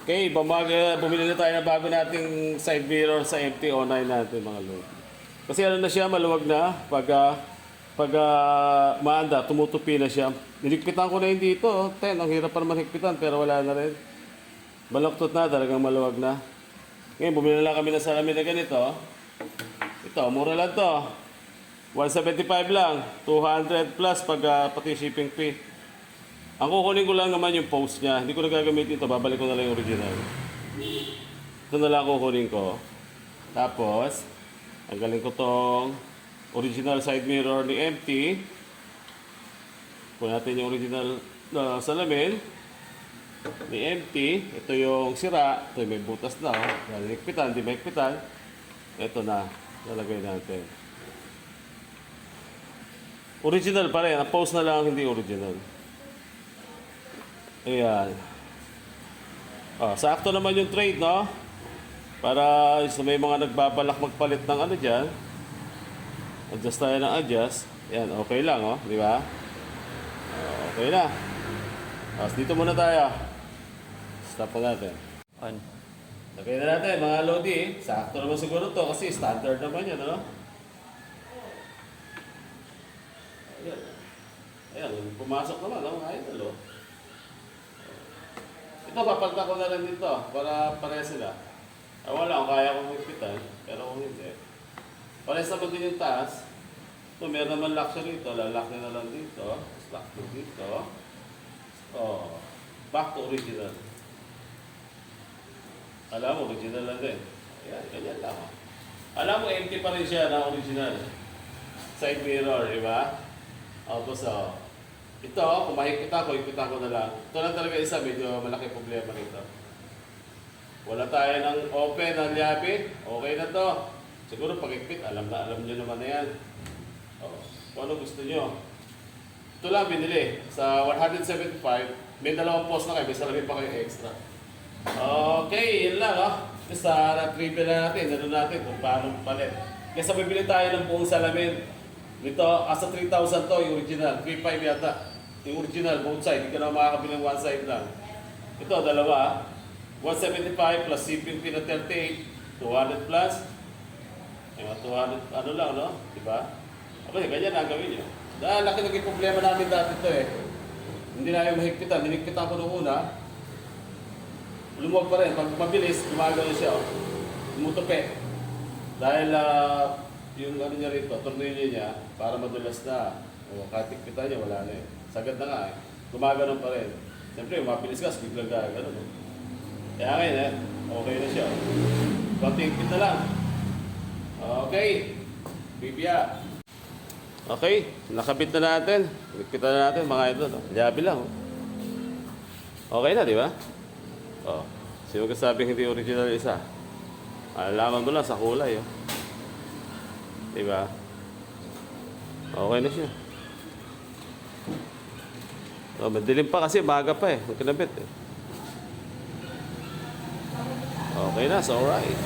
Okay, bumili na tayo ng bago nating side mirror sa MT-09 natin mga lord. Kasi ano na siya, maluwag na. Pag maanda, tumutupi na siya. Niligpitan ko na yun dito. Ang hirap pa naman higpitan pero wala na rin. Baloktot na, talagang maluwag na. Ngayon, bumili na lang kami ng salamin na ganito. Ito, mura lang to. 175 lang. 200 plus pati shipping fee. Ang kukunin ko lang naman yung post niya. Hindi ko na gagamitin ito. Babalik ko na lang yung original. Ito na lang kukunin ko. Tapos, tanggalin ko tong original side mirror ni MT. Kunin natin yung original na salamin ni MT. Ito yung sira. Ito yung may butas na. Higpitan, hindi may higpitan. Ito na. Lalagay natin. Original pa rin. Ang post na lang hindi original. Ayan. Sakto naman yung trade, no? Para sa may mga nagbabalak magpalit ng ano dyan. Adjust tayo ng adjust. Ayan, okay lang, oh. Di ba? Okay na. Dito muna tayo. Stop po natin. On. Lagay na natin, mga Lodi. Sakto naman siguro to kasi standard naman yan, ano? Ayan. Ayan, pumasok naman, no? Mga idol, oh. Ito, papalta ko na rin dito para pareha sila. Wala kung kaya kong higpitan, pero kung hindi. Parehas naman din yung taas. Ito, meron naman lock siya rito. Lalak na lang dito. Lock din dito. Back to original. Alam mo, original lang din. Ayan, ganyan lang. Alam mo, empty pa rin siya na original. Side mirror, di ba? Tapos, ito, kung mahigpitan ko na lang. Ito lang talaga isa, medyo malaki problema nito. Wala tayo ng open, ng yapi. Okay na to. Siguro pag-higpit, alam nyo naman na yan. Kung ano gusto nyo. Ito lang binili. Sa 175, may dalawang post na kayo. May salamin pa kayo extra. Okay, yun lang. Sa na-triple na natin. Ano natin kung paano palit. Kaya bibili tayo ng buong salamin. Ito, asa 3,000 to, yung original. 3,500 yata. Yung original, both side. Hindi ka na makakabili ng one side lang. Ito, dalawa. 175 plus shipping fee na 38. 200 plus. Yung 200, ano lang, no? Diba? Okay, ganyan na gawin nyo. Dahil laki naging problema namin dati ito eh. Hindi na yung mahigpitan. Hinigpitan ko nung una. Lumuwag pa rin. Pag mabilis, gumagano siya. Tumutupi. Dahil yung ano niya rito, tornilyo niya, para madulas na. O kahit higpitan niya, wala na eh. Sagad na nga eh. Gumagano pa rin. Siyempre, mabilis ka, biglang gano'n. No? Kaya ngayon eh, okay na siya. Konting higpit na lang. Okay. Bibia. Okay, nakabit na natin. Higpitan na natin mga idol. Liabi lang. Okay na, di ba? Sino kasabing hindi original isa? Alaman mo lang sa kulay. Di ba? Okay na siya. Madilim pa kasi, baga pa eh. Magkinabit eh. Okay na, so alright.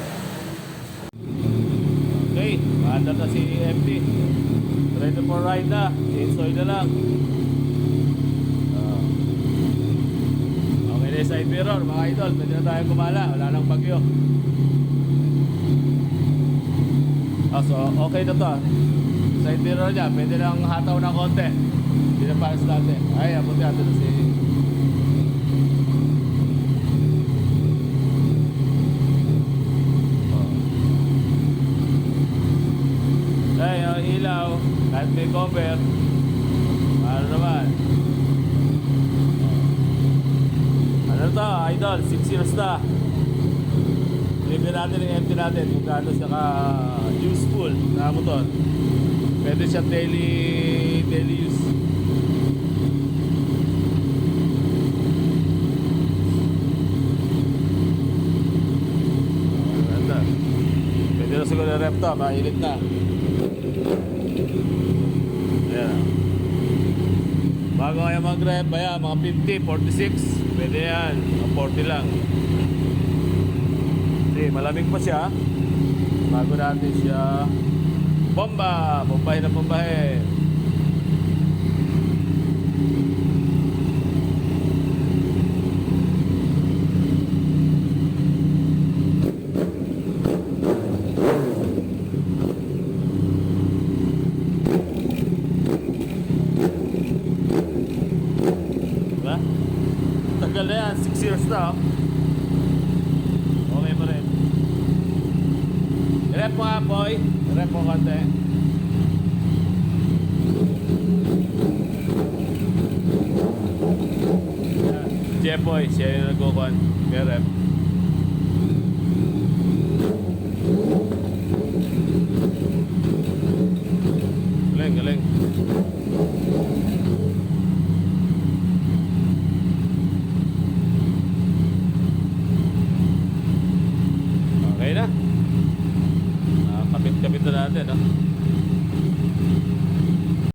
Okay, maandar na si MT. Ready for ride na. Enjoy na lang. Okay na yung side mirror, mga idol. Pwede na tayo kumala. Wala nang bagyo. So, okay na to. Side mirror niya, pwede lang hataw ng konti. Hindi na pares natin. Ay, abuti natin na si... Ay, ang ilaw, kahit may cover, ano naman? Ano to, idol? 6 years na. Review natin yung empty natin kung gaano siya ka-useful na motor. Pwede siya daily use. Pwede na siguro rep to, mainit na. Ayan. Bago kayo mag-rep, ayan, mga 50, 46, pwede yan, mga 40 lang. Okay, malamig pa siya. Bago natin siya bombahin na bombahin. Ha? Tagal na yan, 6 years na. Okay pa rin. I-rep mo nga, boy. I-rep mo konti. Jepoy, siya yung nagkukuhan. I-rep. Galing, galing. Okay na. Kapit-kapit na natin, no?